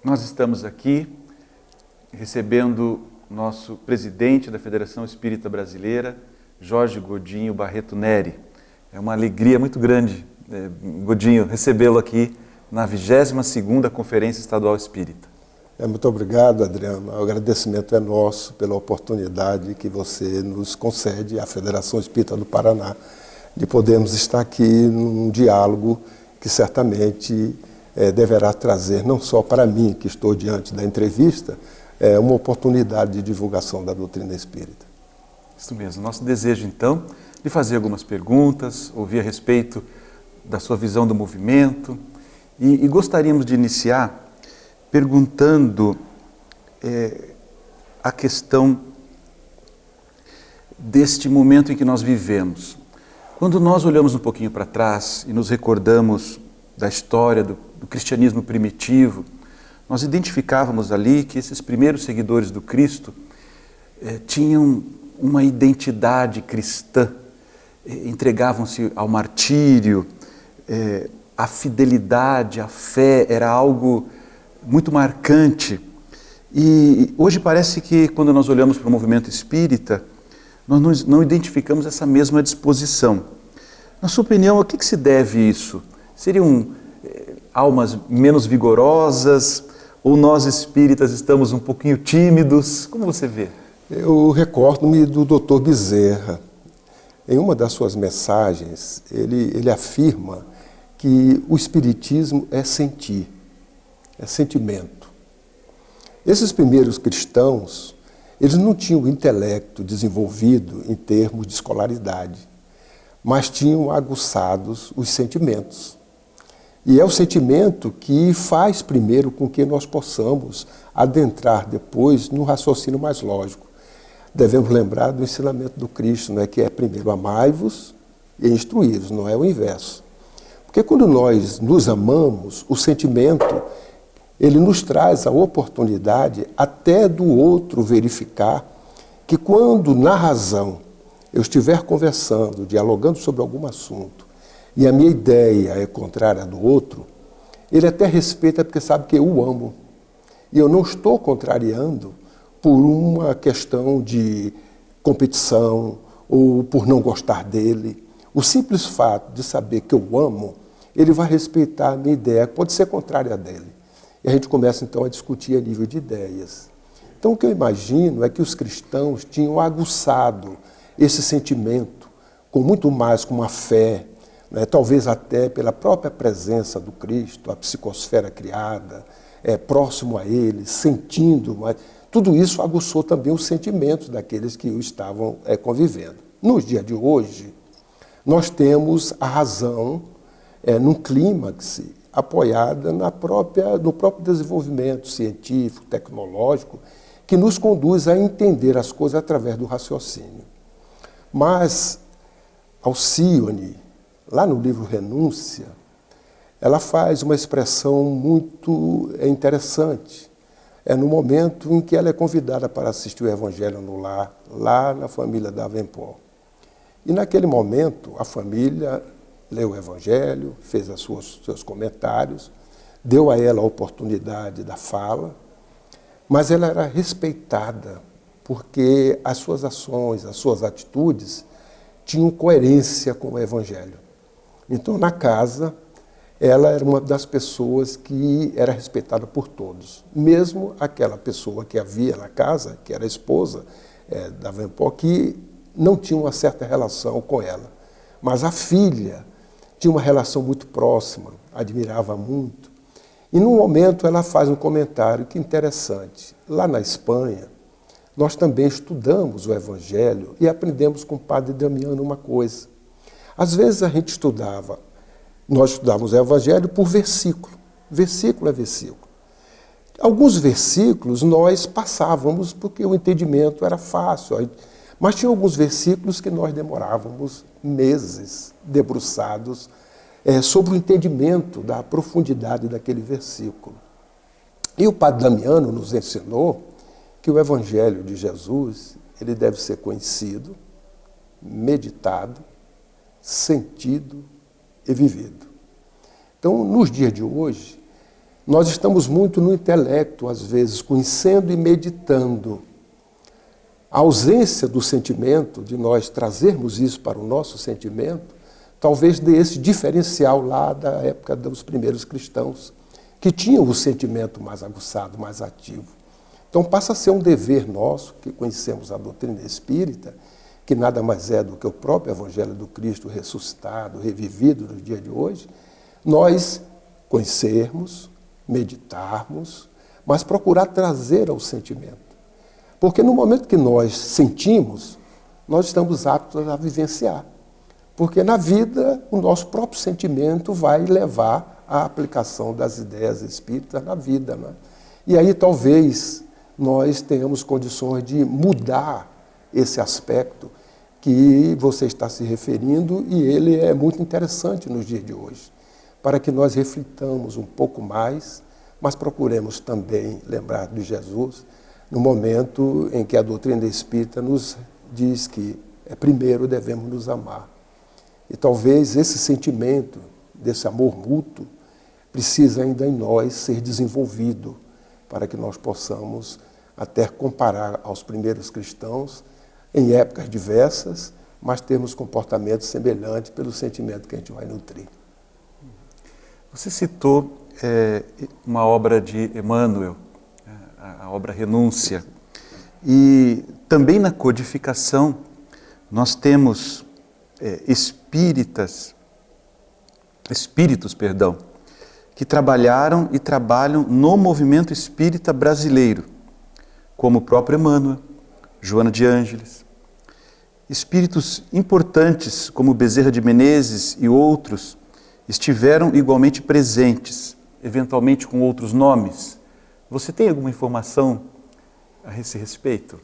Nós estamos aqui recebendo nosso presidente da Federação Espírita Brasileira, Jorge Godinho Barreto Neri. É uma alegria muito grande, Godinho, recebê-lo aqui na 22ª Conferência Estadual Espírita. Muito obrigado, Adriano. O agradecimento é nosso pela oportunidade que você nos concede, a Federação Espírita do Paraná, de podermos estar aqui num diálogo que certamente deverá trazer, não só para mim, que estou diante da entrevista, uma oportunidade de divulgação da doutrina espírita. Isso mesmo. Nosso desejo, então, de fazer algumas perguntas, ouvir a respeito da sua visão do movimento, e gostaríamos de iniciar perguntando a questão deste momento em que nós vivemos. Quando nós olhamos um pouquinho para trás e nos recordamos da história do cristianismo primitivo, nós identificávamos ali que esses primeiros seguidores do Cristo tinham uma identidade cristã, entregavam-se ao martírio, a fidelidade, a fé era algo muito marcante. E hoje parece que quando nós olhamos para o movimento espírita, nós não identificamos essa mesma disposição. Na sua opinião, a que se deve isso? Seriam almas menos vigorosas ou nós espíritas estamos um pouquinho tímidos? Como você vê? Eu recordo-me do Dr. Bezerra. Em uma das suas mensagens, ele afirma que o espiritismo é sentir, é sentimento. Esses primeiros cristãos, eles não tinham o intelecto desenvolvido em termos de escolaridade, mas tinham aguçados os sentimentos. E é o sentimento que faz primeiro com que nós possamos adentrar depois no raciocínio mais lógico. Devemos lembrar do ensinamento do Cristo, né, que é primeiro amai-vos e instruí-vos, não é o inverso. Porque quando nós nos amamos, o sentimento, ele nos traz a oportunidade até do outro verificar que quando na razão eu estiver conversando, dialogando sobre algum assunto, e a minha ideia é contrária à do outro, ele até respeita porque sabe que eu o amo. E eu não estou contrariando por uma questão de competição ou por não gostar dele. O simples fato de saber que eu amo, ele vai respeitar a minha ideia, que pode ser contrária a dele. E a gente começa então a discutir a nível de ideias. Então o que eu imagino é que os cristãos tinham aguçado esse sentimento com muito mais com uma fé, né, talvez até pela própria presença do Cristo, a psicosfera criada, próximo a ele, sentindo, mas tudo isso aguçou também os sentimentos daqueles que o estavam convivendo. Nos dias de hoje, nós temos a razão num clímax apoiada no próprio desenvolvimento científico, tecnológico, que nos conduz a entender as coisas através do raciocínio. Mas Alcione, lá no livro Renúncia, ela faz uma expressão muito interessante. É no momento em que ela é convidada para assistir o Evangelho no lar, lá na família da Avenpó. E naquele momento, a família leu o Evangelho, fez seus comentários, deu a ela a oportunidade da fala, mas ela era respeitada, porque as suas ações, as suas atitudes tinham coerência com o Evangelho. Então, na casa, ela era uma das pessoas que era respeitada por todos. Mesmo aquela pessoa que havia na casa, que era a esposa da Avenpó, que não tinha uma certa relação com ela. Mas a filha tinha uma relação muito próxima, admirava muito. E num momento ela faz um comentário que é interessante. Lá na Espanha, nós também estudamos o Evangelho e aprendemos com o padre Damiano uma coisa. Às vezes nós estudávamos o Evangelho por versículo. Versículo é versículo. Alguns versículos nós passávamos porque o entendimento era fácil, mas tinha alguns versículos que nós demorávamos meses debruçados sobre o entendimento da profundidade daquele versículo. E o padre Damiano nos ensinou que o Evangelho de Jesus ele deve ser conhecido, meditado, sentido e vivido. Então, nos dias de hoje, Nós estamos muito no intelecto, às vezes, conhecendo e meditando. A ausência do sentimento, de nós trazermos isso para o nosso sentimento, talvez dê esse diferencial lá da época dos primeiros cristãos, que tinham o sentimento mais aguçado, mais ativo. Então passa a ser um dever nosso, que conhecemos a doutrina espírita, que nada mais é do que o próprio Evangelho do Cristo ressuscitado, revivido no dia de hoje, nós conhecermos, meditarmos, mas procurar trazer ao sentimento. Porque no momento que nós sentimos, nós estamos aptos a vivenciar. Porque na vida, o nosso próprio sentimento vai levar à aplicação das ideias espíritas na vida, né? E aí talvez nós tenhamos condições de mudar esse aspecto que você está se referindo, e ele é muito interessante nos dias de hoje, para que nós reflitamos um pouco mais, mas procuremos também lembrar de Jesus no momento em que a doutrina espírita nos diz que primeiro devemos nos amar. E talvez esse sentimento, desse amor mútuo, precisa ainda em nós ser desenvolvido, para que nós possamos até comparar aos primeiros cristãos, em épocas diversas, mas termos comportamentos semelhantes pelo sentimento que a gente vai nutrir. Você citou uma obra de Emmanuel, a obra Renúncia, e também na codificação nós temos espíritos, que trabalharam e trabalham no movimento espírita brasileiro, como o próprio Emmanuel, Joana de Ângeles. Espíritos importantes como Bezerra de Menezes e outros estiveram igualmente presentes, eventualmente com outros nomes. Você tem alguma informação a esse respeito?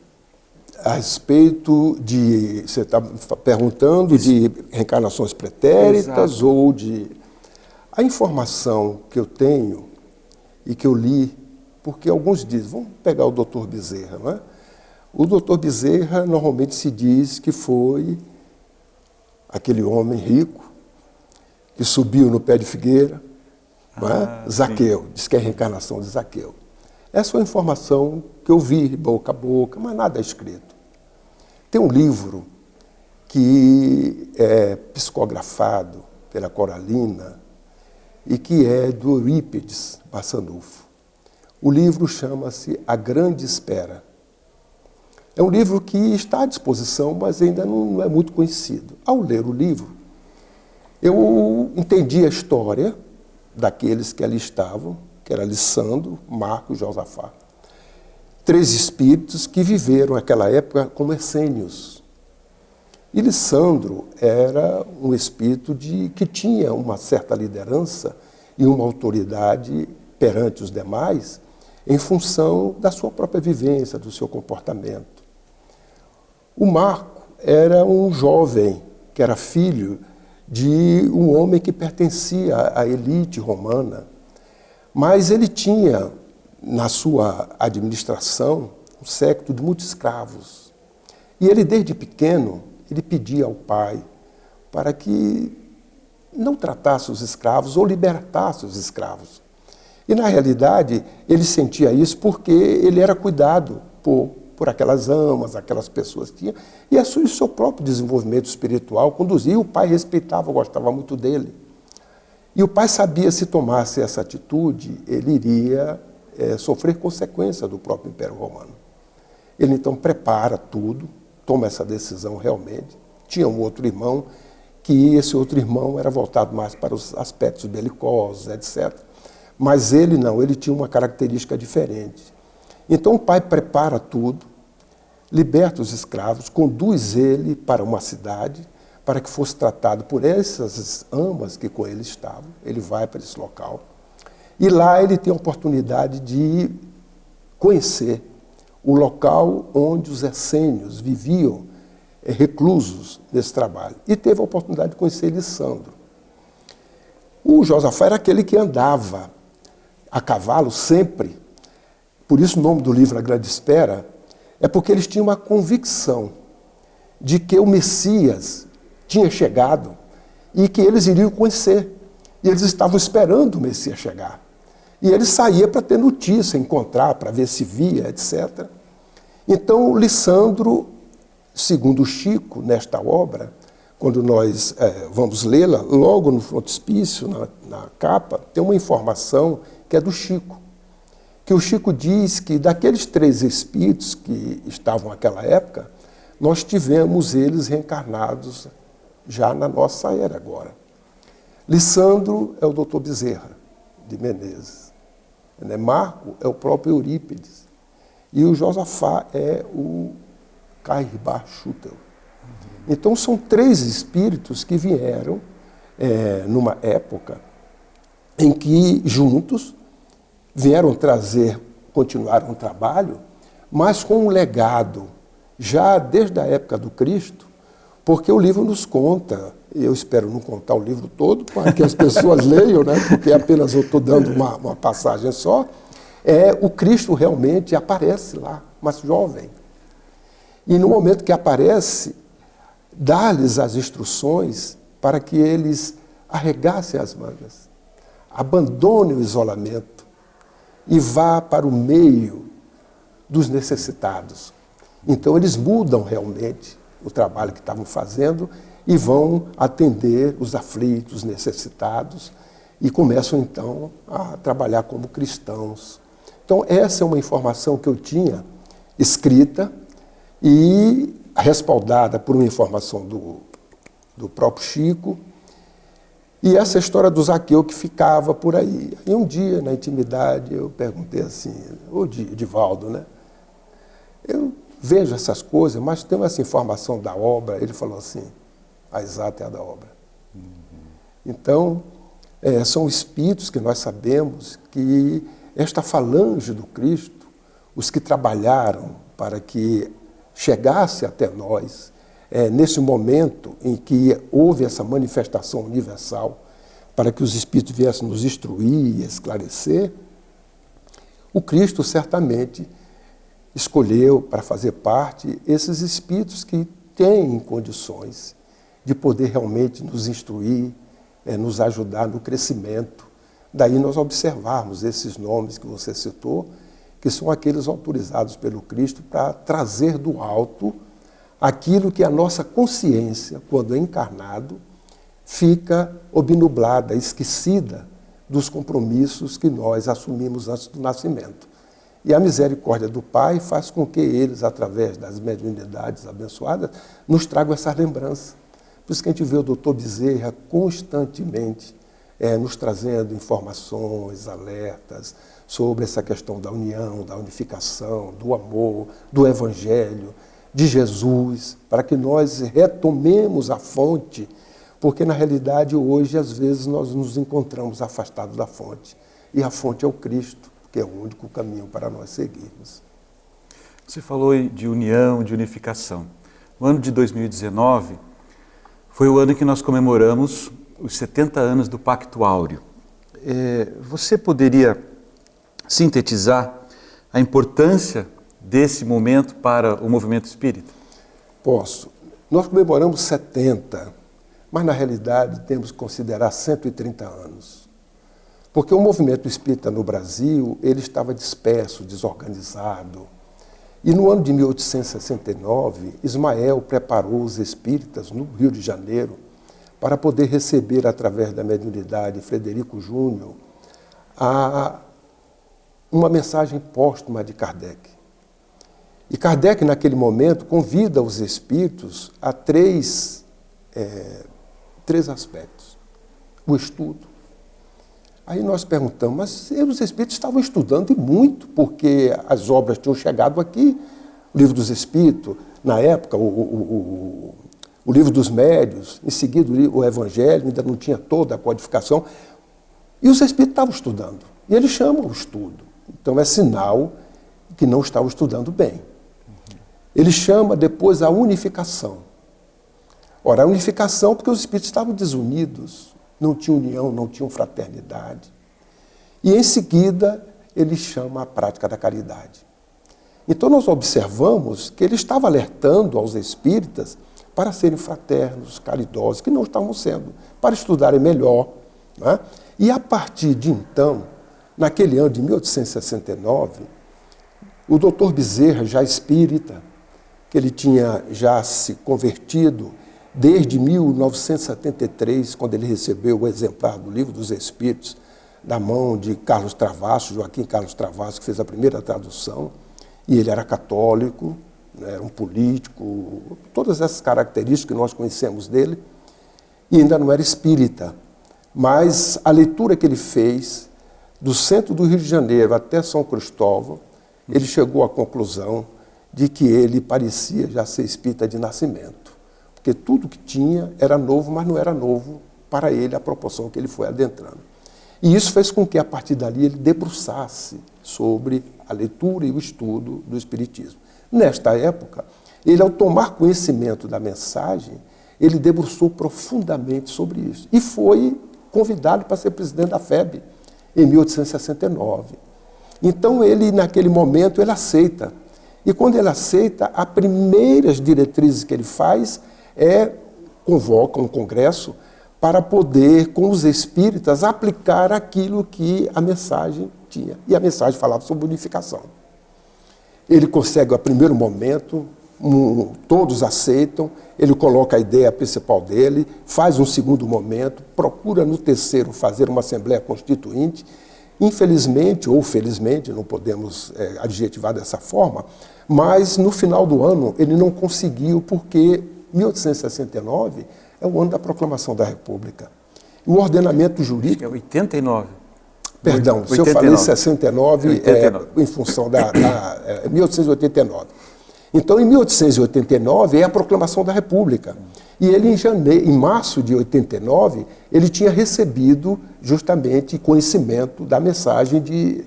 A respeito de, você está perguntando de reencarnações pretéritas. Exato. Ou de... A informação que eu tenho e que eu li, porque alguns dizem, vamos pegar o Dr. Bezerra, não é? O Dr. Bezerra normalmente se diz que foi aquele homem rico que subiu no pé de figueira, não é? Zaqueu, diz que é a reencarnação de Zaqueu. Essa é uma informação que eu vi boca a boca, mas nada é escrito. Tem um livro que é psicografado pela Coralina e que é do Eurípides Barçanufo. O livro chama-se A Grande Espera. É um livro que está à disposição, mas ainda não é muito conhecido. Ao ler o livro, eu entendi a história daqueles que ali estavam, que era Lissandro, Marco e Josafá. 3 espíritos que viveram naquela época como essênios. E Lissandro era um espírito que tinha uma certa liderança e uma autoridade perante os demais em função da sua própria vivência, do seu comportamento. O Marco era um jovem que era filho de um homem que pertencia à elite romana, mas ele tinha na sua administração um séquito de muitos escravos. E ele, desde pequeno, ele pedia ao pai para que não tratasse os escravos ou libertasse os escravos. E, na realidade, ele sentia isso porque ele era cuidado por aquelas amas, aquelas pessoas que tinham, e o seu próprio desenvolvimento espiritual conduzia. O pai respeitava, gostava muito dele. E o pai sabia, se tomasse essa atitude, ele iria sofrer consequência do próprio Império Romano. Ele, então, prepara tudo, toma essa decisão realmente. Tinha um outro irmão, que esse outro irmão era voltado mais para os aspectos belicosos, etc. Mas ele não, ele tinha uma característica diferente. Então o pai prepara tudo, liberta os escravos, conduz ele para uma cidade, para que fosse tratado por essas amas que com ele estavam. Ele vai para esse local. E lá ele tem a oportunidade de conhecer o local onde os essênios viviam reclusos nesse trabalho. E teve a oportunidade de conhecer Lissandro. O Josafá era aquele que andava a cavalo sempre. Por isso o nome do livro, A Grande Espera, é porque eles tinham uma convicção de que o Messias tinha chegado e que eles iriam conhecer. E eles estavam esperando o Messias chegar. E ele saía para ter notícia, encontrar, para ver se via, etc. Então, Lissandro, segundo Chico, nesta obra, quando nós vamos lê-la, logo no frontispício, na capa, tem uma informação que é do Chico. Que o Chico diz que daqueles 3 espíritos que estavam naquela época, nós tivemos eles reencarnados já na nossa era agora. Lissandro é o doutor Bezerra de Menezes. Marco é o próprio Eurípides. E o Josafá é o Cairbar Schutel. Então são 3 espíritos que vieram numa época em que juntos vieram continuaram o trabalho, mas com um legado, já desde a época do Cristo, porque o livro nos conta, e eu espero não contar o livro todo, para que as pessoas leiam, né? Porque apenas eu estou dando uma passagem só, o Cristo realmente aparece lá, mas jovem. E no momento que aparece, dá-lhes as instruções para que eles arregassem as mangas, abandonem o isolamento e vá para o meio dos necessitados. Então eles mudam realmente o trabalho que estavam fazendo e vão atender os aflitos, os necessitados, e começam então a trabalhar como cristãos. Então essa é uma informação que eu tinha escrita e respaldada por uma informação do próprio Chico, e essa história do Zaqueu que ficava por aí. E um dia, na intimidade, eu perguntei assim, ô Divaldo, né? Eu vejo essas coisas, mas tem essa informação da obra. Ele falou assim, a exata é a da obra. Então, são espíritos que nós sabemos que esta falange do Cristo, os que trabalharam para que chegasse até nós, nesse momento em que houve essa manifestação universal, para que os espíritos viessem nos instruir e esclarecer, o Cristo certamente escolheu para fazer parte esses espíritos que têm condições de poder realmente nos instruir, nos ajudar no crescimento. Daí nós observarmos esses nomes que você citou, que são aqueles autorizados pelo Cristo para trazer do alto aquilo que a nossa consciência, quando é encarnado, fica obnublada, esquecida dos compromissos que nós assumimos antes do nascimento. E a misericórdia do Pai faz com que eles, através das mediunidades abençoadas, nos tragam essa lembrança. Por isso que a gente vê o doutor Bezerra constantemente nos trazendo informações, alertas sobre essa questão da união, da unificação, do amor, do Evangelho, de Jesus, para que nós retomemos a fonte, porque na realidade hoje às vezes nós nos encontramos afastados da fonte, e a fonte é o Cristo, que é o único caminho para nós seguirmos. Você falou de união, de unificação. O ano de 2019 foi o ano que nós comemoramos os 70 anos do Pacto Áureo. Você poderia sintetizar a importância desse momento para o movimento espírita? Posso. Nós comemoramos 70, mas na realidade temos que considerar 130 anos. Porque o movimento espírita no Brasil, ele estava disperso, desorganizado. E no ano de 1869, Ismael preparou os espíritas no Rio de Janeiro para poder receber, através da mediunidade Frederico Júnior, uma mensagem póstuma de Kardec. E Kardec, naquele momento, convida os espíritos a três aspectos. O estudo. Aí nós perguntamos, mas os espíritos estavam estudando e muito, porque as obras tinham chegado aqui, o Livro dos Espíritos, na época, o Livro dos Médiuns, em seguida o Evangelho, ainda não tinha toda a codificação, e os espíritos estavam estudando. E eles chamam o estudo. Então é sinal que não estavam estudando bem. Ele chama depois a unificação. Ora, a unificação porque os espíritos estavam desunidos, não tinham união, não tinham fraternidade. E em seguida ele chama a prática da caridade. Então nós observamos que ele estava alertando aos espíritas para serem fraternos, caridosos, que não estavam sendo, para estudarem melhor, né? E a partir de então, naquele ano de 1869, o doutor Bezerra, já espírita, que ele tinha já se convertido desde 1973, quando ele recebeu o exemplar do Livro dos Espíritos, da mão de Carlos Travassos, Joaquim Carlos Travassos, que fez a primeira tradução, e ele era católico, né, era um político, todas essas características que nós conhecemos dele, e ainda não era espírita. Mas a leitura que ele fez, do centro do Rio de Janeiro até São Cristóvão, ele chegou à conclusão de que ele parecia já ser espírita de nascimento, porque tudo que tinha era novo, mas não era novo para ele à proporção que ele foi adentrando. E isso fez com que, a partir dali, ele debruçasse sobre a leitura e o estudo do Espiritismo. Nesta época, ele, ao tomar conhecimento da mensagem, ele debruçou profundamente sobre isso e foi convidado para ser presidente da FEB em 1869. Então, ele, naquele momento, ele aceita. E quando ele aceita, as primeiras diretrizes que ele faz é convoca um congresso para poder, com os espíritas, aplicar aquilo que a mensagem tinha. E a mensagem falava sobre unificação. Ele consegue, a primeiro momento, todos aceitam, ele coloca a ideia principal dele, faz um segundo momento, procura no terceiro fazer uma Assembleia Constituinte. Infelizmente, ou felizmente, não podemos adjetivar dessa forma, mas no final do ano ele não conseguiu, porque 1869 é o ano da proclamação da República. O ordenamento jurídico... Acho que é 89. Perdão, 89. Se eu falei 69, em função da 1889. Então, em 1889 é a proclamação da República. E ele, em março de 89, ele tinha recebido justamente conhecimento da mensagem de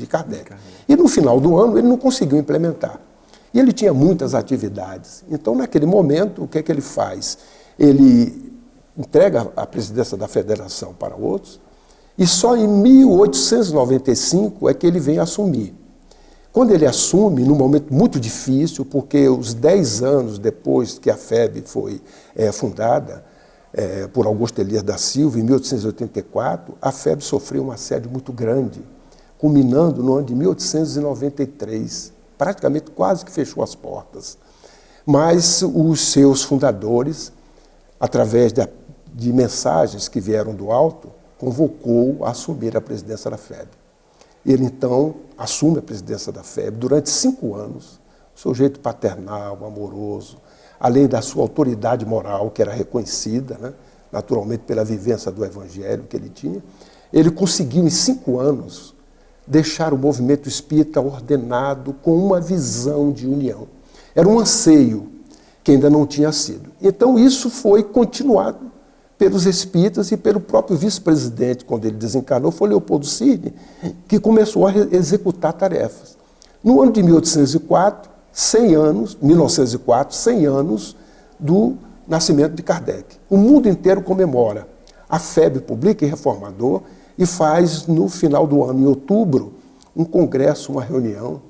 Kardec. E no final do ano ele não conseguiu implementar. E ele tinha muitas atividades. Então, naquele momento, o que é que ele faz? Ele entrega a presidência da federação para outros, e só em 1895 é que ele vem assumir. Quando ele assume, num momento muito difícil, porque os 10 anos depois que a FEB foi fundada por Augusto Elias da Silva, em 1884, a FEB sofreu um assédio muito grande, culminando no ano de 1893, praticamente quase que fechou as portas. Mas os seus fundadores, através de mensagens que vieram do alto, convocou a assumir a presidência da FEB. Ele, então, assume a presidência da FEB durante 5 anos, sujeito paternal, amoroso, além da sua autoridade moral, que era reconhecida, né, naturalmente pela vivência do Evangelho que ele tinha. Ele conseguiu, em 5 anos, deixar o movimento espírita ordenado com uma visão de união. Era um anseio que ainda não tinha sido. Então, isso foi continuado pelos espíritas e pelo próprio vice-presidente, quando ele desencarnou, foi Leopoldo Cirne, que começou a executar tarefas. No ano de 1904, 100 anos do nascimento de Kardec. O mundo inteiro comemora. A FEB publica em Reformador e faz, no final do ano, em outubro, um congresso, uma reunião,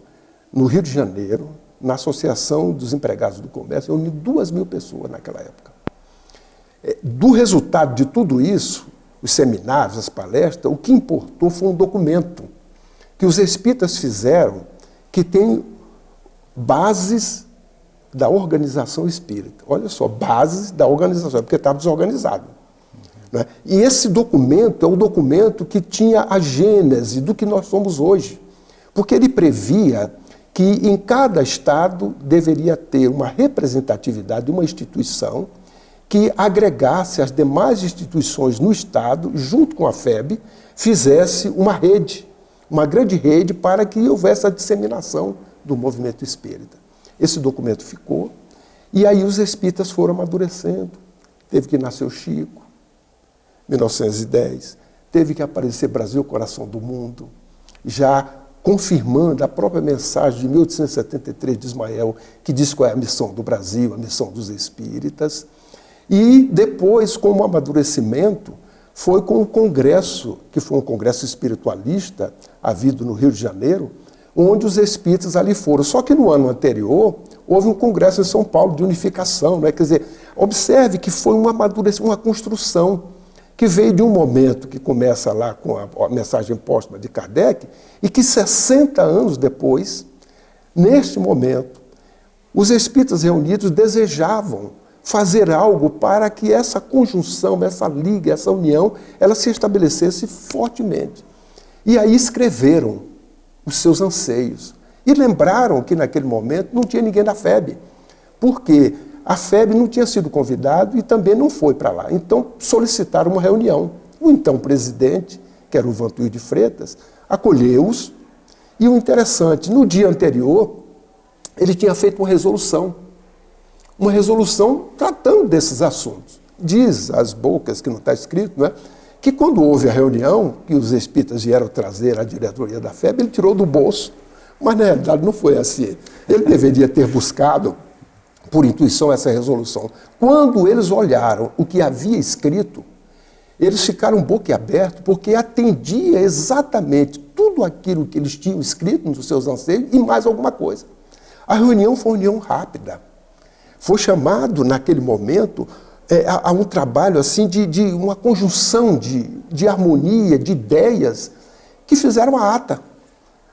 no Rio de Janeiro, na Associação dos Empregados do Comércio, reuniu 2.000 pessoas naquela época. Do resultado de tudo isso, os seminários, as palestras, o que importou foi um documento que os espíritas fizeram, que tem bases da organização espírita. Olha só, bases da organização, porque estava desorganizado. Né? E esse documento é o documento que tinha a gênese do que nós somos hoje, porque ele previa que em cada estado deveria ter uma representatividade de uma instituição que agregasse as demais instituições no estado, junto com a FEB, fizesse uma rede, uma grande rede para que houvesse a disseminação do movimento espírita. Esse documento ficou, e aí os espíritas foram amadurecendo. Teve que nascer o Chico, 1910, teve que aparecer Brasil, Coração do Mundo, já confirmando a própria mensagem de 1873 de Ismael, que diz qual é a missão do Brasil, a missão dos espíritas. E depois, com o amadurecimento, foi com o congresso, que foi um congresso espiritualista, havido no Rio de Janeiro, onde os espíritas ali foram. Só que no ano anterior, houve um congresso em São Paulo de unificação, né? Quer dizer, observe que foi um amadurecimento, uma construção, que veio de um momento que começa lá com a mensagem póstuma de Kardec, e que 60 anos depois, neste momento, os espíritas reunidos desejavam fazer algo para que essa conjunção, essa liga, essa união, ela se estabelecesse fortemente. E aí escreveram os seus anseios. E lembraram que naquele momento não tinha ninguém da FEB, porque a FEB não tinha sido convidado e também não foi para lá. Então solicitaram uma reunião. O então presidente, que era o Vantuil de Freitas, acolheu-os. E o interessante, no dia anterior, ele tinha feito uma resolução tratando desses assuntos. Diz as bocas, que não está escrito, né, que quando houve a reunião, que os espíritas vieram trazer à diretoria da FEB, ele tirou do bolso, mas na realidade não foi assim. Ele deveria ter buscado, por intuição, essa resolução. Quando eles olharam o que havia escrito, eles ficaram boquiabertos, porque atendia exatamente tudo aquilo que eles tinham escrito nos seus anseios e mais alguma coisa. A reunião foi uma reunião rápida. Foi chamado, naquele momento, a um trabalho assim, de uma conjunção de harmonia, de ideias, que fizeram a ata.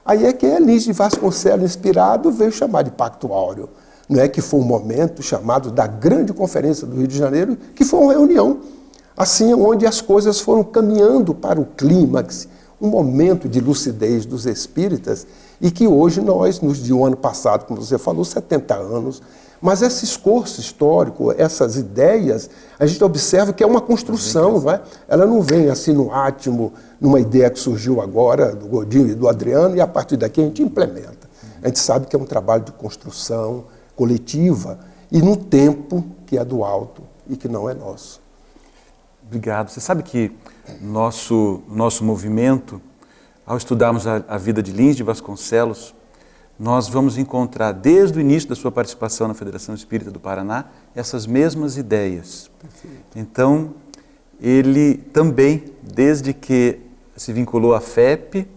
Aí é que Lins de Vasconcelos, inspirado, veio chamar de Pacto Áureo. Não é que foi um momento chamado da Grande Conferência do Rio de Janeiro, que foi uma reunião, assim, onde as coisas foram caminhando para o clímax, um momento de lucidez dos espíritas, e que hoje nós, no ano passado, como você falou, 70 anos, mas esse esforço histórico, essas ideias, a gente observa que é uma construção, não é? Ela não vem assim no átimo, numa ideia que surgiu agora, do Godinho e do Adriano, e a partir daqui a gente implementa. A gente sabe que é um trabalho de construção coletiva e num tempo que é do alto e que não é nosso. Obrigado. Você sabe que nosso movimento, ao estudarmos a vida de Lins de Vasconcelos, nós vamos encontrar, desde o início da sua participação na Federação Espírita do Paraná, essas mesmas ideias. Perfeito. Então, ele também, desde que se vinculou à FEP,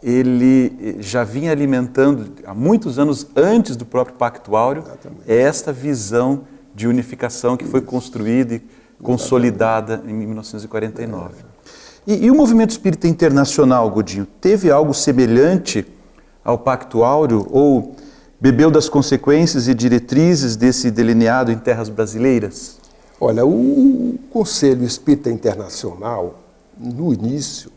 ele já vinha alimentando, há muitos anos antes do próprio Pacto Áureo, esta visão de unificação que foi construída e consolidada em 1949. E o movimento espírita internacional, Godinho, teve algo semelhante ao Pacto Áureo ou bebeu das consequências e diretrizes desse delineado em terras brasileiras? Olha, o Conselho Espírita Internacional, no início,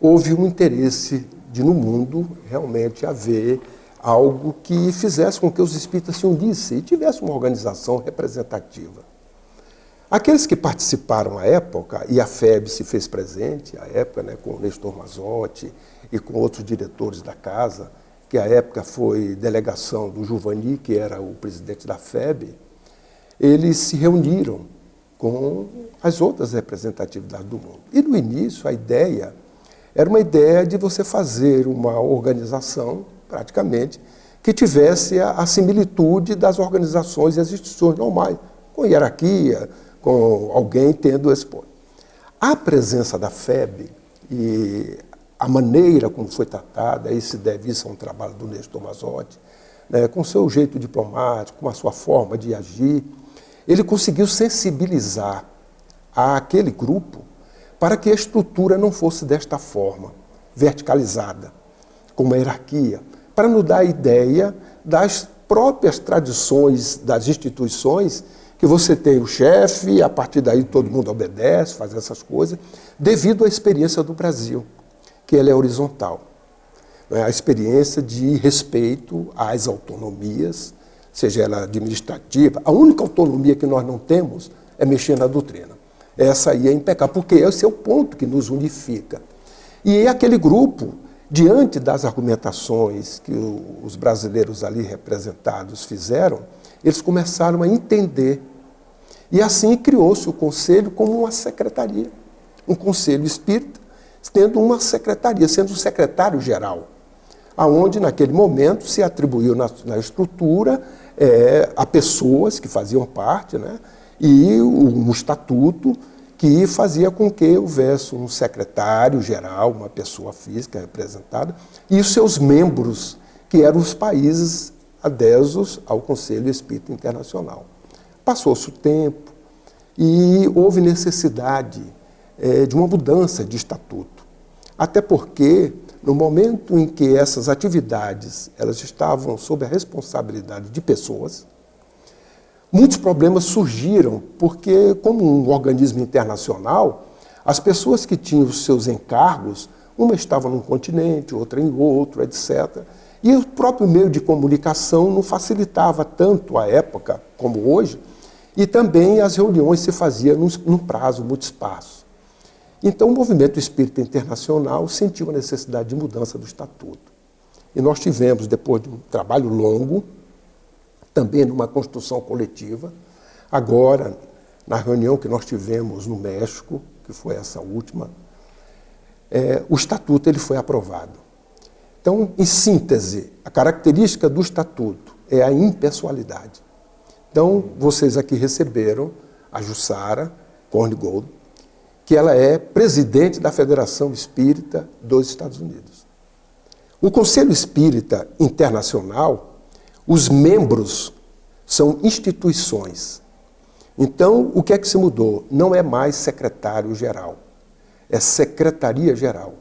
houve um interesse de, no mundo, realmente haver algo que fizesse com que os espíritas se unissem e tivesse uma organização representativa. Aqueles que participaram à época, e a FEB se fez presente à época, né, com o Nestor Mazotti e com outros diretores da casa, que à época foi delegação do Giovanni, que era o presidente da FEB, eles se reuniram com as outras representatividades do mundo. E no início a ideia era uma ideia de você fazer uma organização, praticamente, que tivesse a similitude das organizações e as instituições normais, com hierarquia, com alguém tendo esse ponto. A presença da FEB e a maneira como foi tratada, aí se deve isso a um trabalho do Nestor Mazotti, né, com o seu jeito diplomático, com a sua forma de agir, ele conseguiu sensibilizar aquele grupo para que a estrutura não fosse desta forma, verticalizada, com uma hierarquia, para nos dar a ideia das próprias tradições das instituições, que você tem o chefe, e a partir daí todo mundo obedece, faz essas coisas, devido à experiência do Brasil, que ela é horizontal. A experiência de respeito às autonomias, seja ela administrativa. A única autonomia que nós não temos é mexer na doutrina. Essa aí é impecável, porque esse é o ponto que nos unifica. E aquele grupo, diante das argumentações que os brasileiros ali representados fizeram, eles começaram a entender. E assim criou-se o conselho como uma secretaria. Um conselho espírita, tendo uma secretaria, sendo o secretário-geral, aonde naquele momento se atribuiu na estrutura a pessoas que faziam parte, né, e um estatuto que fazia com que houvesse um secretário-geral, uma pessoa física representada, e os seus membros, que eram os países adesos ao Conselho Espírita Internacional. Passou-se o tempo e houve necessidade de uma mudança de estatuto. Até porque, no momento em que essas atividades elas estavam sob a responsabilidade de pessoas, muitos problemas surgiram, porque, como um organismo internacional, as pessoas que tinham os seus encargos, uma estava num continente, outra em outro, etc. E o próprio meio de comunicação não facilitava tanto à época como hoje, e também as reuniões se faziam num prazo muito espaço. Então, o movimento espírita internacional sentiu a necessidade de mudança do estatuto. E nós tivemos, depois de um trabalho longo, também numa construção coletiva, agora, na reunião que nós tivemos no México, que foi essa última, o estatuto ele foi aprovado. Então, em síntese, a característica do estatuto é a impessoalidade. Então, vocês aqui receberam a Jussara Korngold, que ela é presidente da Federação Espírita dos Estados Unidos. O Conselho Espírita Internacional, os membros são instituições. Então, o que é que se mudou? Não é mais secretário-geral, é secretaria-geral.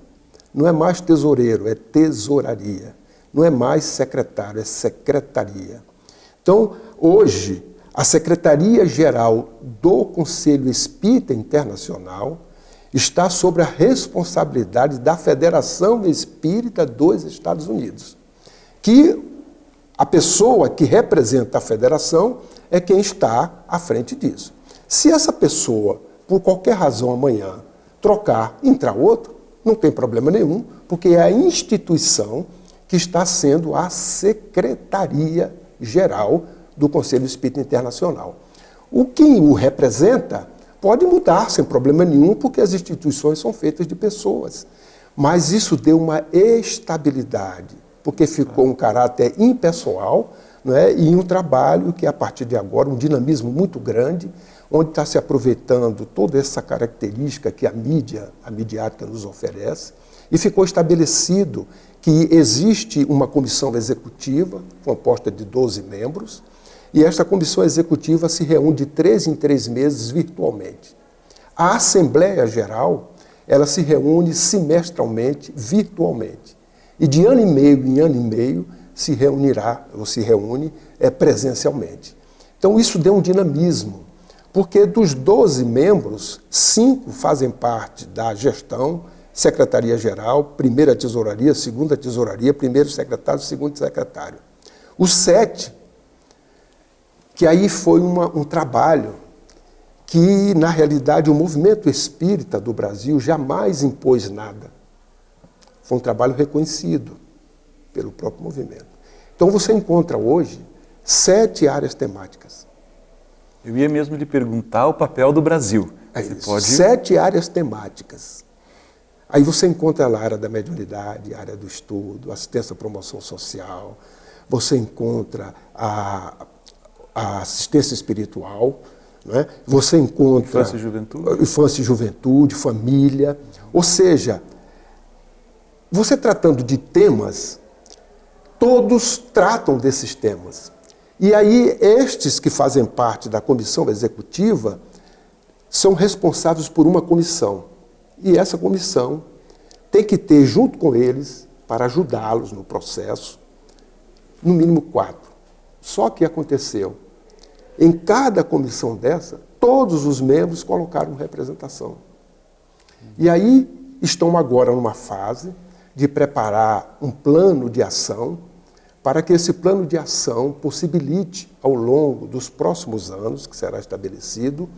Não é mais tesoureiro, é tesouraria. Não é mais secretário, é secretaria. Então, hoje, a Secretaria-Geral do Conselho Espírita Internacional está sob a responsabilidade da Federação Espírita dos Estados Unidos, que a pessoa que representa a federação é quem está à frente disso. Se essa pessoa, por qualquer razão amanhã, trocar, entrar outro, não tem problema nenhum, porque é a instituição que está sendo a Secretaria-Geral do Conselho Espírita Internacional. Quem o representa pode mudar sem problema nenhum, porque as instituições são feitas de pessoas. Mas isso deu uma estabilidade, porque ficou um caráter impessoal, não é? E um trabalho que, a partir de agora, um dinamismo muito grande, onde está se aproveitando toda essa característica que a midiática nos oferece, e ficou estabelecido que existe uma comissão executiva, composta de 12 membros, e esta comissão executiva se reúne de 3 em 3 meses virtualmente. A Assembleia Geral, ela se reúne semestralmente, virtualmente. E de ano e meio em ano e meio se reúne presencialmente. Então isso deu um dinamismo, porque dos 12 membros, 5 fazem parte da gestão, Secretaria-Geral, primeira tesouraria, segunda tesouraria, primeiro secretário, segundo secretário. Os 7, que aí foi um trabalho que, na realidade, o movimento espírita do Brasil jamais impôs nada. Foi um trabalho reconhecido pelo próprio movimento. Então você encontra hoje 7 áreas temáticas. Eu ia mesmo lhe perguntar o papel do Brasil. Pode... 7 áreas temáticas. Aí você encontra lá a área da mediunidade, a área do estudo, assistência à promoção social, você encontra a assistência espiritual, né? Você encontra... Infância e juventude. Infância e juventude, família. Ou seja, você tratando de temas, todos tratam desses temas. E aí, estes que fazem parte da comissão executiva são responsáveis por uma comissão. E essa comissão tem que ter, junto com eles, para ajudá-los no processo, no mínimo 4. Só que aconteceu, em cada comissão dessa, todos os membros colocaram representação. E aí estão agora numa fase de preparar um plano de ação, para que esse plano de ação possibilite, ao longo dos próximos anos, que será estabelecido,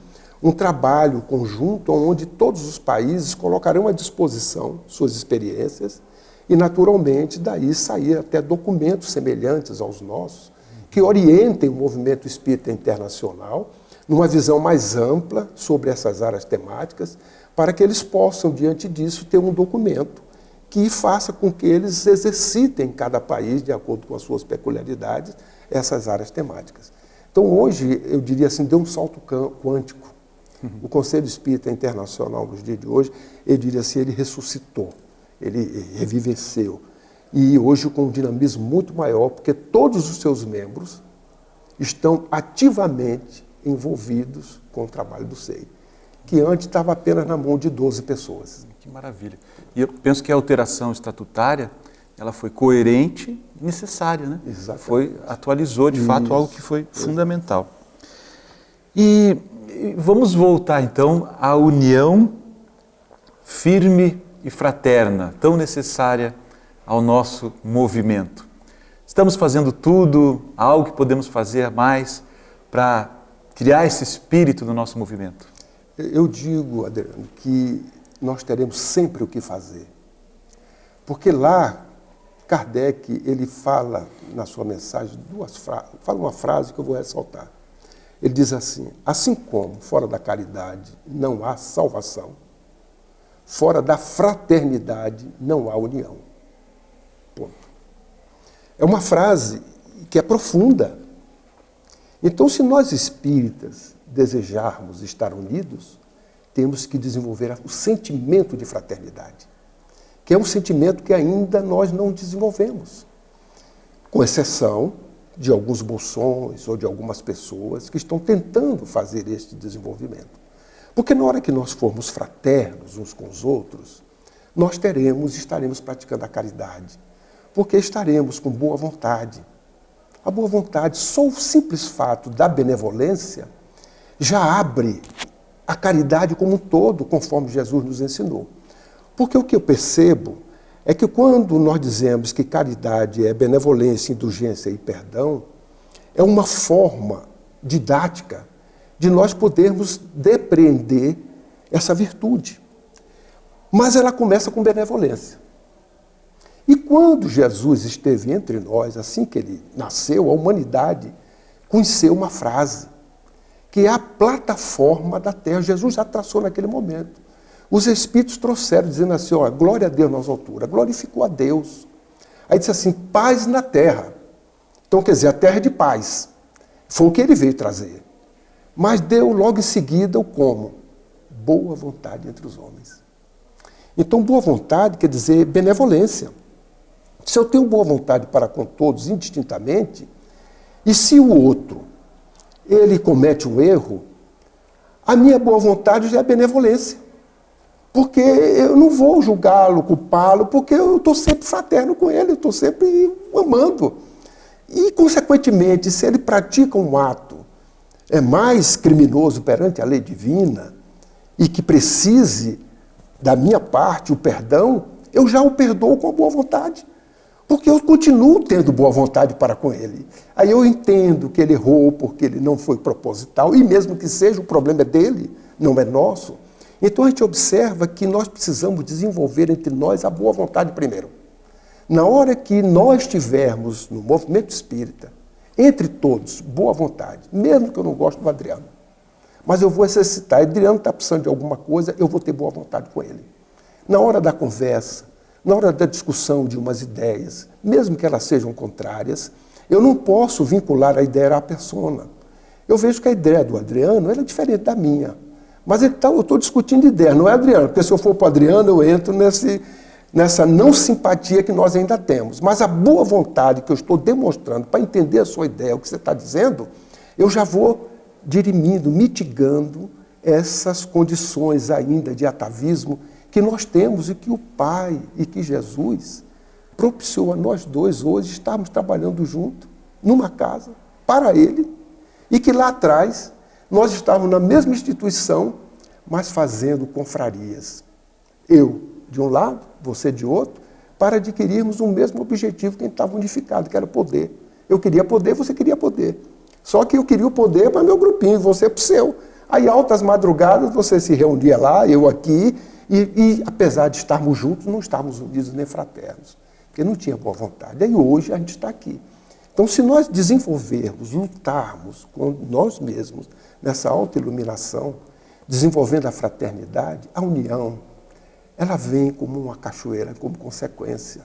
um trabalho conjunto onde todos os países colocarão à disposição suas experiências e, naturalmente, daí sair até documentos semelhantes aos nossos, que orientem o movimento espírita internacional numa visão mais ampla sobre essas áreas temáticas, para que eles possam, diante disso, ter um documento que faça com que eles exercitem em cada país, de acordo com as suas peculiaridades, essas áreas temáticas. Então, hoje, eu diria assim, deu um salto quântico. O Conselho Espírita Internacional, nos dias de hoje, eu diria assim, ele ressuscitou, ele reviveceu. E hoje com um dinamismo muito maior, porque todos os seus membros estão ativamente envolvidos com o trabalho do SEI. que antes estava apenas na mão de 12 pessoas. Que maravilha. E eu penso que a alteração estatutária, ela foi coerente e necessária, né? Exatamente. Atualizou, de fato, algo que foi fundamental. E vamos voltar, então, à união firme e fraterna, tão necessária ao nosso movimento. Estamos fazendo tudo, algo que podemos fazer mais para criar esse espírito no nosso movimento? Eu digo, Adriano, que nós teremos sempre o que fazer. Porque lá, Kardec, ele fala na sua mensagem fala uma frase que eu vou ressaltar. Ele diz assim como fora da caridade não há salvação, fora da fraternidade não há união. Ponto. É uma frase que é profunda. Então, se nós espíritas desejarmos estar unidos, temos que desenvolver o sentimento de fraternidade, que é um sentimento que ainda nós não desenvolvemos, com exceção de alguns bolsões ou de algumas pessoas que estão tentando fazer este desenvolvimento. Porque na hora que nós formos fraternos uns com os outros, nós estaremos praticando a caridade, porque estaremos com boa vontade. A boa vontade, só o simples fato da benevolência, já abre a caridade como um todo, conforme Jesus nos ensinou. Porque o que eu percebo é que quando nós dizemos que caridade é benevolência, indulgência e perdão, é uma forma didática de nós podermos depreender essa virtude. Mas ela começa com benevolência. E quando Jesus esteve entre nós, assim que ele nasceu, a humanidade conheceu uma frase, que é a plataforma da terra. Jesus já traçou naquele momento. Os Espíritos trouxeram, dizendo assim, ó, glória a Deus nas alturas, glorificou a Deus. Aí disse assim, paz na terra. Então, quer dizer, a terra é de paz. Foi o que ele veio trazer. Mas deu logo em seguida o como? Boa vontade entre os homens. Então, boa vontade quer dizer benevolência. Se eu tenho boa vontade para com todos, indistintamente, e se o outro, ele comete um erro, a minha boa vontade já é benevolência. Porque eu não vou julgá-lo, culpá-lo, porque eu estou sempre fraterno com ele, eu estou sempre amando. E, consequentemente, se ele pratica um ato mais criminoso perante a lei divina e que precise da minha parte o perdão, eu já o perdoo com a boa vontade. Porque eu continuo tendo boa vontade para com ele. Aí eu entendo que ele errou porque ele não foi proposital, e mesmo que seja, o problema é dele, não é nosso. Então a gente observa que nós precisamos desenvolver entre nós a boa vontade primeiro. Na hora que nós tivermos no movimento espírita, entre todos, boa vontade, mesmo que eu não goste do Adriano, mas eu vou exercitar, Adriano está precisando de alguma coisa, eu vou ter boa vontade com ele. Na hora da conversa, na hora da discussão de umas ideias, mesmo que elas sejam contrárias, eu não posso vincular a ideia à persona. Eu vejo que a ideia do Adriano é diferente da minha. Mas eu estou discutindo ideia, não é Adriano, porque se eu for para o Adriano, eu entro nessa não simpatia que nós ainda temos. Mas a boa vontade que eu estou demonstrando para entender a sua ideia, o que você está dizendo, eu já vou dirimindo, mitigando essas condições ainda de atavismo que nós temos e que o Pai e que Jesus propiciou a nós dois hoje estarmos trabalhando juntos, numa casa, para Ele, e que lá atrás nós estávamos na mesma instituição, mas fazendo confrarias. Eu de um lado, você de outro, para adquirirmos o mesmo objetivo que a gente estava unificado, que era poder. Eu queria poder, você queria poder. Só que eu queria o poder para meu grupinho, você para o seu. Aí, altas madrugadas, você se reunia lá, eu aqui, e apesar de estarmos juntos, não estávamos unidos nem fraternos, porque não tinha boa vontade. Aí hoje a gente está aqui. Então, se nós desenvolvermos, lutarmos com nós mesmos nessa autoiluminação, desenvolvendo a fraternidade, a união, ela vem como uma cachoeira, como consequência.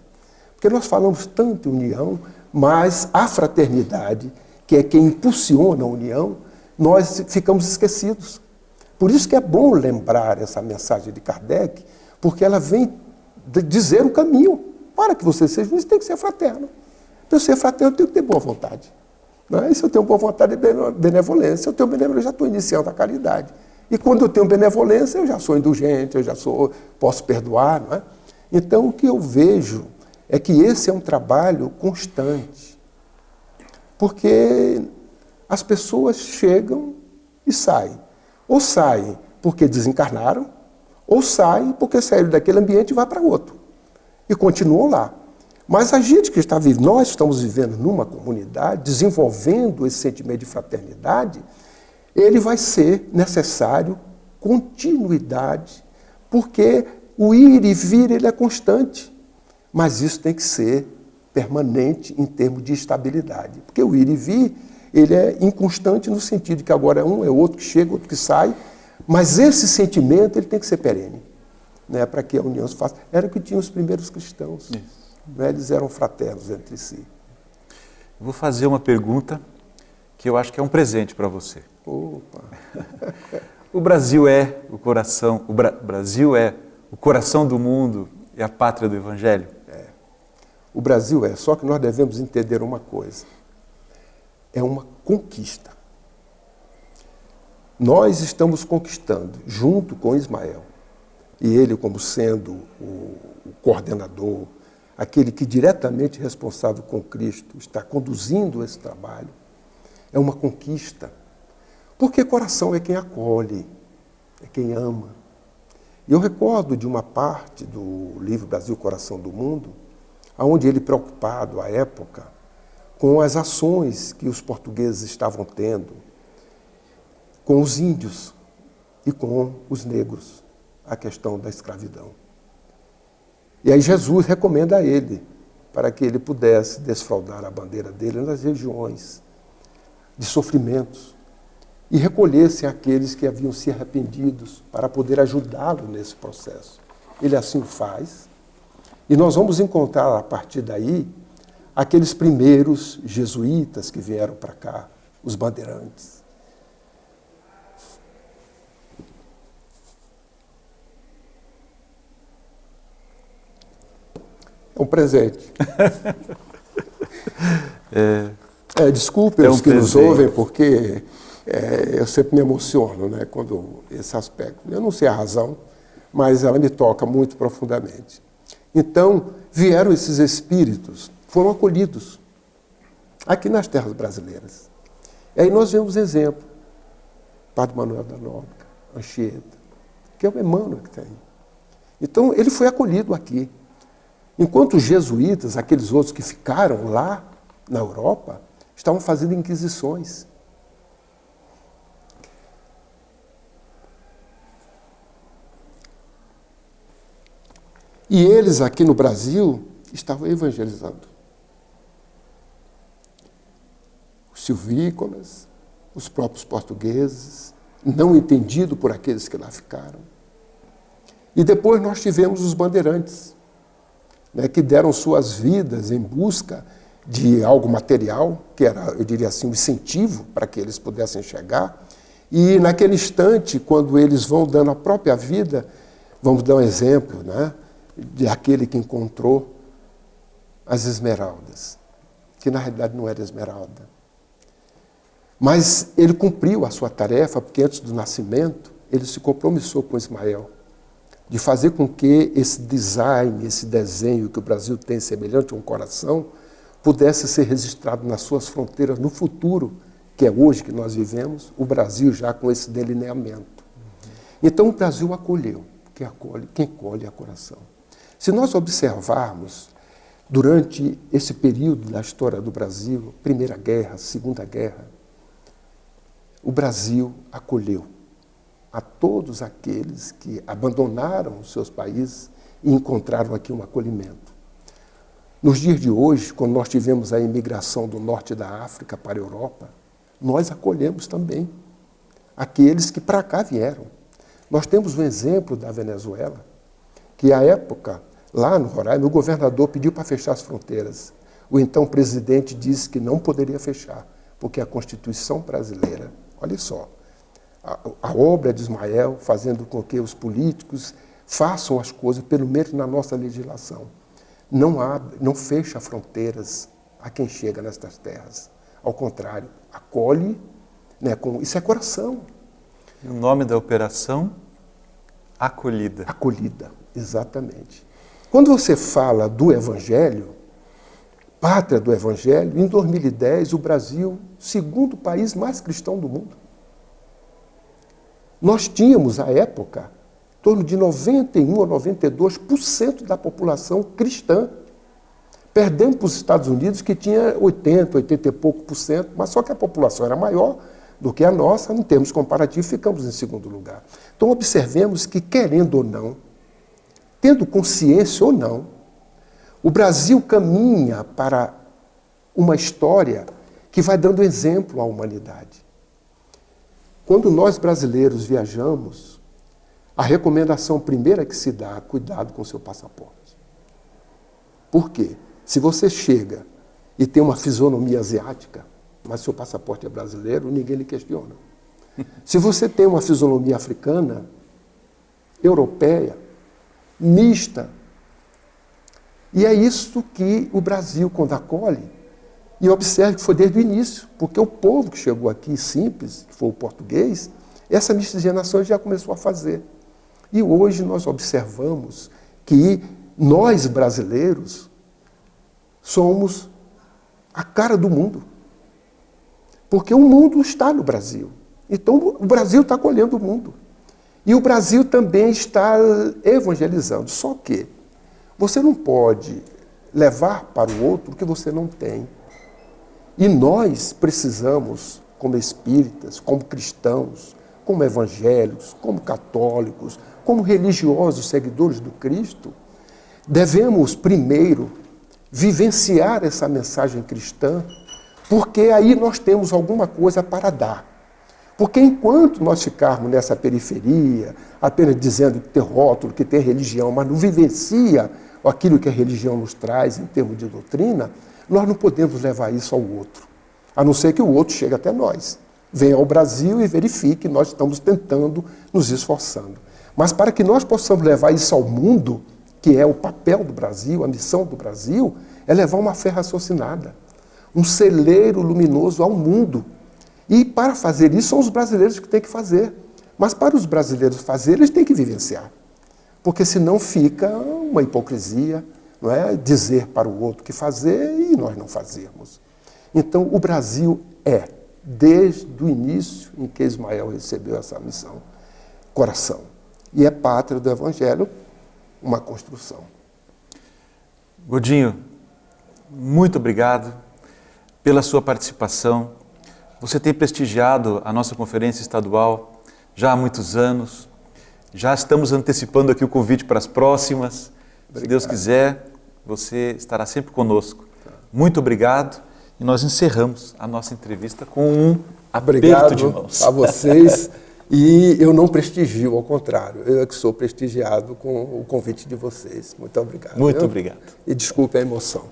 Porque nós falamos tanto em união, mas a fraternidade, que é quem impulsiona a união, nós ficamos esquecidos. Por isso que é bom lembrar essa mensagem de Kardec, porque ela vem dizer o caminho. Para que você seja isso tem que ser fraterno. Para eu ser fraterno, eu tenho que ter boa vontade. Não é? E se eu tenho boa vontade, é benevolência. Se eu tenho benevolência, eu já estou iniciando a caridade. E quando eu tenho benevolência, eu já sou indulgente, posso perdoar, não é? Então, o que eu vejo é que esse é um trabalho constante. Porque as pessoas chegam e saem. Ou saem porque desencarnaram, ou saem porque saíram daquele ambiente e vão para outro. E continuam lá. Mas a gente que está vivendo, nós estamos vivendo numa comunidade, desenvolvendo esse sentimento de fraternidade, ele vai ser necessário continuidade, porque o ir e vir ele é constante, mas isso tem que ser permanente em termos de estabilidade, porque o ir e vir ele é inconstante no sentido de que agora é um, é outro que chega, outro que sai, mas esse sentimento ele tem que ser perene, né, para que a união se faça. Era o que tinham os primeiros cristãos, né, eles eram fraternos entre si. Eu vou fazer uma pergunta que eu acho que é um presente para você. Opa. O Brasil é o coração, Brasil é o coração do mundo e a pátria do Evangelho? É. O Brasil é, só que nós devemos entender uma coisa. É uma conquista. Nós estamos conquistando, junto com Ismael, e ele como sendo o coordenador, aquele que diretamente responsável com Cristo está conduzindo esse trabalho, é uma conquista. Porque coração é quem acolhe, é quem ama. E eu recordo de uma parte do livro Brasil, Coração do Mundo, onde ele, preocupado à época com as ações que os portugueses estavam tendo com os índios e com os negros, a questão da escravidão. E aí Jesus recomenda a ele, para que ele pudesse desfraldar a bandeira dele nas regiões de sofrimentos, e recolhessem aqueles que haviam se arrependidos para poder ajudá-lo nesse processo. Ele assim o faz, e nós vamos encontrar a partir daí aqueles primeiros jesuítas que vieram para cá, os bandeirantes. É um presente. Desculpem os que nos ouvem, porque eu sempre me emociono, né, quando esse aspecto. Eu não sei a razão, mas ela me toca muito profundamente. Então, vieram esses espíritos, foram acolhidos aqui nas terras brasileiras. E aí nós vemos exemplo. Padre Manuel da Nóbrega, Anchieta, que é o Emmanuel que tem. Então, ele foi acolhido aqui. Enquanto os jesuítas, aqueles outros que ficaram lá na Europa, estavam fazendo inquisições. E eles aqui no Brasil estavam evangelizando. Os silvícolas, os próprios portugueses, não entendido por aqueles que lá ficaram. E depois nós tivemos os bandeirantes, né, que deram suas vidas em busca de algo material, que era, eu diria assim, um incentivo para que eles pudessem chegar. E naquele instante, quando eles vão dando a própria vida, vamos dar um exemplo, né, de aquele que encontrou as esmeraldas, que na realidade não era esmeralda. Mas ele cumpriu a sua tarefa, porque antes do nascimento, ele se compromissou com Ismael, de fazer com que esse design, esse desenho que o Brasil tem semelhante a um coração, pudesse ser registrado nas suas fronteiras no futuro, que é hoje que nós vivemos, o Brasil já com esse delineamento. Então o Brasil acolheu, quem colhe é o coração. Se nós observarmos, durante esse período da história do Brasil, Primeira Guerra, Segunda Guerra, o Brasil acolheu a todos aqueles que abandonaram os seus países e encontraram aqui um acolhimento. Nos dias de hoje, quando nós tivemos a imigração do norte da África para a Europa, nós acolhemos também aqueles que para cá vieram. Nós temos um exemplo da Venezuela, que à época, lá no Roraima, o governador pediu para fechar as fronteiras. O então presidente disse que não poderia fechar, porque a Constituição brasileira, olha só, a obra de Ismael fazendo com que os políticos façam as coisas pelo menos na nossa legislação. Não fecha fronteiras a quem chega nestas terras. Ao contrário, acolhe, né, isso é coração. E o nome da operação? Acolhida. Acolhida, exatamente. Quando você fala do Evangelho, pátria do Evangelho, em 2010 o Brasil, segundo país mais cristão do mundo. Nós tínhamos, à época, em torno de 91% a 92% da população cristã. Perdemos para os Estados Unidos, que tinha 80 e pouco por cento, mas só que a população era maior do que a nossa, em termos comparativos, ficamos em segundo lugar. Então, observemos que, querendo ou não, tendo consciência ou não, o Brasil caminha para uma história que vai dando exemplo à humanidade. Quando nós brasileiros viajamos, a recomendação primeira que se dá é cuidado com o seu passaporte. Por quê? Se você chega e tem uma fisionomia asiática, mas seu passaporte é brasileiro, ninguém lhe questiona. Se você tem uma fisionomia africana, europeia, mista, e é isso que o Brasil, quando acolhe, e observe que foi desde o início, porque o povo que chegou aqui, simples, que foi o português, essa miscigenação já começou a fazer. E hoje nós observamos que nós, brasileiros, somos a cara do mundo. Porque o mundo está no Brasil. Então, o Brasil está acolhendo o mundo. E o Brasil também está evangelizando. Só que você não pode levar para o outro o que você não tem. E nós precisamos, como espíritas, como cristãos, como evangélicos, como católicos, como religiosos, seguidores do Cristo, devemos primeiro vivenciar essa mensagem cristã, porque aí nós temos alguma coisa para dar. Porque enquanto nós ficarmos nessa periferia, apenas dizendo que tem rótulo, que tem religião, mas não vivencia aquilo que a religião nos traz em termos de doutrina, nós não podemos levar isso ao outro, a não ser que o outro chegue até nós. Venha ao Brasil e verifique que nós estamos tentando, nos esforçando. Mas para que nós possamos levar isso ao mundo, que é o papel do Brasil, a missão do Brasil, é levar uma fé raciocinada, um celeiro luminoso ao mundo. E para fazer isso, são os brasileiros que têm que fazer. Mas para os brasileiros fazer, eles têm que vivenciar. Porque senão fica uma hipocrisia, não é? Dizer para o outro o que fazer e nós não fazermos. Então, o Brasil é, desde o início em que Ismael recebeu essa missão, coração. E é pátria do Evangelho, uma construção. Godinho, muito obrigado pela sua participação. Você tem prestigiado a nossa conferência estadual já há muitos anos. Já estamos antecipando aqui o convite para as próximas. Obrigado. Se Deus quiser, você estará sempre conosco. Muito obrigado. E nós encerramos a nossa entrevista com um aperto de mãos. A vocês. E eu não prestigio, ao contrário. Eu é que sou prestigiado com o convite de vocês. Muito obrigado. Muito obrigado. E desculpe a emoção.